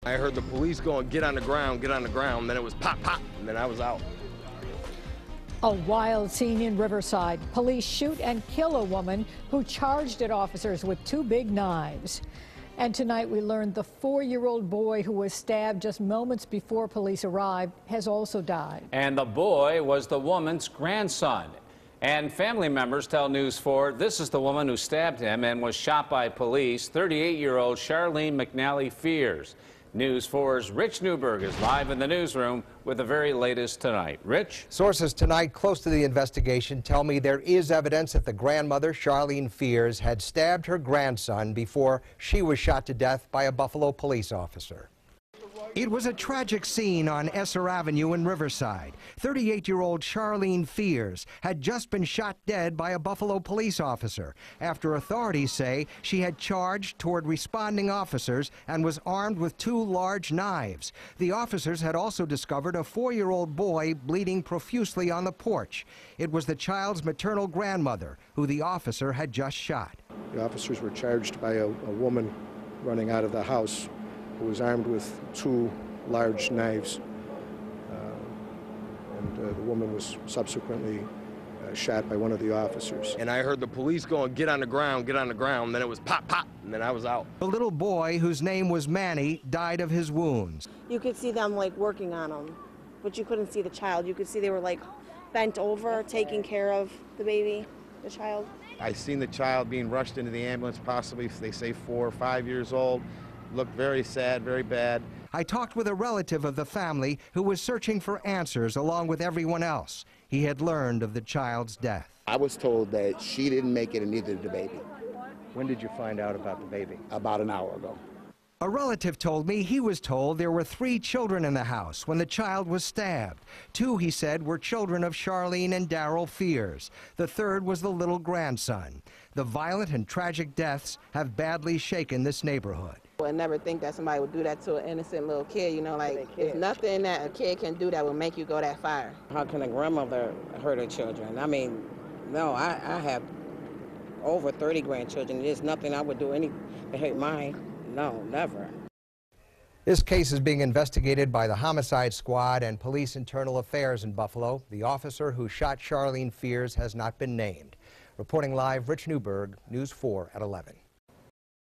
I heard the police going, get on the ground, get on the ground. Then it was pop, pop, and then I was out. A wild scene in Riverside. Police shoot and kill a woman who charged at officers with 2 big knives. And tonight we learned the 4-year-old boy who was stabbed just moments before police arrived has also died. And the boy was the woman's grandson. And family members tell News 4 this is the woman who stabbed him and was shot by police, 38-year-old Charlene McNally Fears. News 4's Rich Newberg is live in the newsroom with the very latest tonight. Rich? Sources tonight close to the investigation tell me there is evidence that the grandmother, Charlene Fears, had stabbed her grandson before she was shot to death by a Buffalo police officer. It was a tragic scene on Esser Avenue in Riverside. 38-year-old Charlene Fears had just been shot dead by a Buffalo police officer after authorities say she had charged toward responding officers and was armed with 2 large knives. The officers had also discovered a 4-year-old boy bleeding profusely on the porch. It was the child's maternal grandmother who the officer had just shot. The officers were charged by a woman running out of the house who was armed with 2 large knives, and the woman was subsequently shot by one of the officers. And I heard the police going, get on the ground, get on the ground. Then it was pop, pop, and then I was out. The little boy, whose name was Manny, died of his wounds. You could see them like working on him, but you couldn't see the child. You could see they were like bent over, taking care of the baby, the child. I seen the child being rushed into the ambulance, possibly, they say 4 or 5 years old. Looked very sad, very bad. I talked with a relative of the family who was searching for answers along with everyone else. He had learned of the child's death. I was told that she didn't make it and neither did the baby. When did you find out about the baby? About an hour ago. A relative told me he was told there were 3 children in the house when the child was stabbed. 2, he said, were children of Charlene and Darryl Fears. The 3rd was the little grandson. The violent and tragic deaths have badly shaken this neighborhood. I never think that somebody would do that to an innocent little kid, you know, like, there's nothing that a kid can do that will make you go that far. How can a grandmother hurt her children? I mean, no, I have over 30 grandchildren. There's nothing I would do to hurt mine. No, never. This case is being investigated by the Homicide Squad and Police Internal Affairs in Buffalo. The officer who shot Charlene Fears has not been named. Reporting live, Rich Newberg, News 4 at 11.